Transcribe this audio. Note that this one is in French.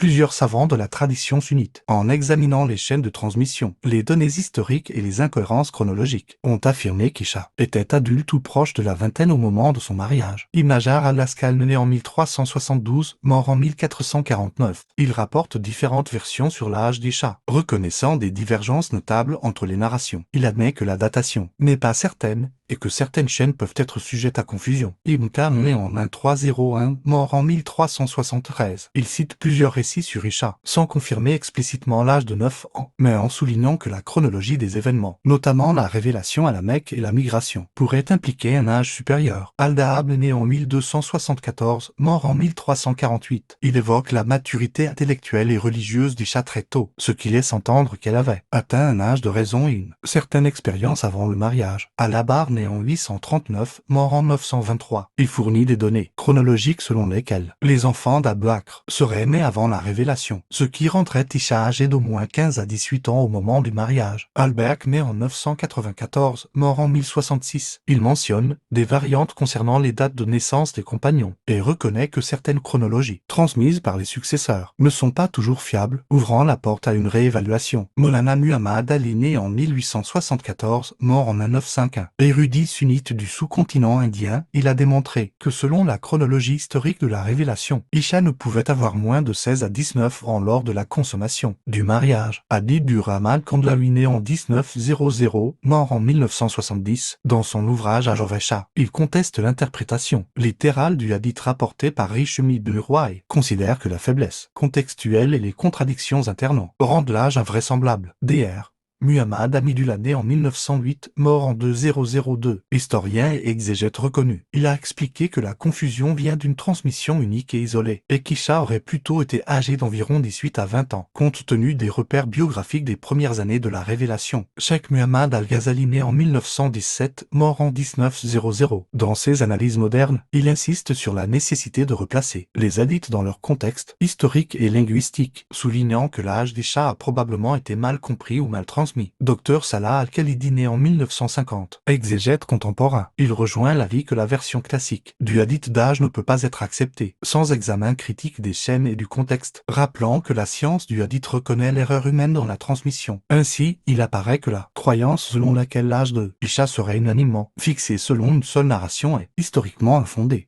plusieurs savants de la tradition sunnite, en examinant les chaînes de transmission, les données historiques et les incohérences chronologiques, ont affirmé qu'Isha était adulte ou proche de la vingtaine au moment de son mariage. Ibn Hajar al-Asqalani, né en 1372, mort en 1449, il rapporte différentes versions sur l'âge d'Isha, reconnaissant des divergences notables entre les narrations. Il admet que la datation n'est pas certaine et que certaines chaînes peuvent être sujettes à confusion. Ibn Khan, né en 1301, mort en 1373. Il cite plusieurs récits sur Isha, sans confirmer explicitement l'âge de 9 ans, mais en soulignant que la chronologie des événements, notamment la révélation à la Mecque et la migration, pourrait impliquer un âge supérieur. Al-Dahab, né en 1274, mort en 1348. Il évoque la maturité intellectuelle et religieuse d'Isha très tôt, ce qui laisse entendre qu'elle avait atteint un âge de raison et une certaine expérience avant le mariage. Al-Abar, né en 839, mort en 923. Il fournit des données chronologiques selon lesquelles les enfants d'Abu Bakr seraient nés avant la révélation, ce qui rendrait Isha âgée d'au moins 15 à 18 ans au moment du mariage. Al-Bayhaqi, né en 994, mort en 1066. Il mentionne des variantes concernant les dates de naissance des compagnons et reconnaît que certaines chronologies transmises par les successeurs ne sont pas toujours fiables, ouvrant la porte à une réévaluation. Maulana Muhammad Ali, né en 1874, mort en 1951. Érudit sunnite du sous-continent indien, il a démontré que selon la chronologie historique de la révélation, Isha ne pouvait avoir moins de 16 à 19 ans lors de la consommation du mariage. Hadith du Ramal Kandlawi, né en 1900, mort en 1970, dans son ouvrage Ajovesha, il conteste l'interprétation littérale du hadith rapporté par Hisham ibn Urwa et considère que la faiblesse contextuelle et les contradictions internes rendent l'âge invraisemblable. Dr. Muhammad Hamidullah, né en 1908, mort en 2002, historien et exégète reconnu. Il a expliqué que la confusion vient d'une transmission unique et isolée, et qu'Isha aurait plutôt été âgé d'environ 18 à 20 ans, compte tenu des repères biographiques des premières années de la révélation. Cheikh Muhammad al-Ghazali, né en 1917, mort en 1900. Dans ses analyses modernes, il insiste sur la nécessité de replacer les hadiths dans leur contexte historique et linguistique, soulignant que l'âge d'Isha a probablement été mal compris ou mal transmis. Dr Salah al-Khalidi, né en 1950, exégète contemporain. Il rejoint l'avis que la version classique du hadith d'âge ne peut pas être acceptée sans examen critique des chaînes et du contexte, rappelant que la science du hadith reconnaît l'erreur humaine dans la transmission. Ainsi, il apparaît que la croyance selon laquelle l'âge de Isha serait unanimement fixé selon une seule narration est historiquement infondée.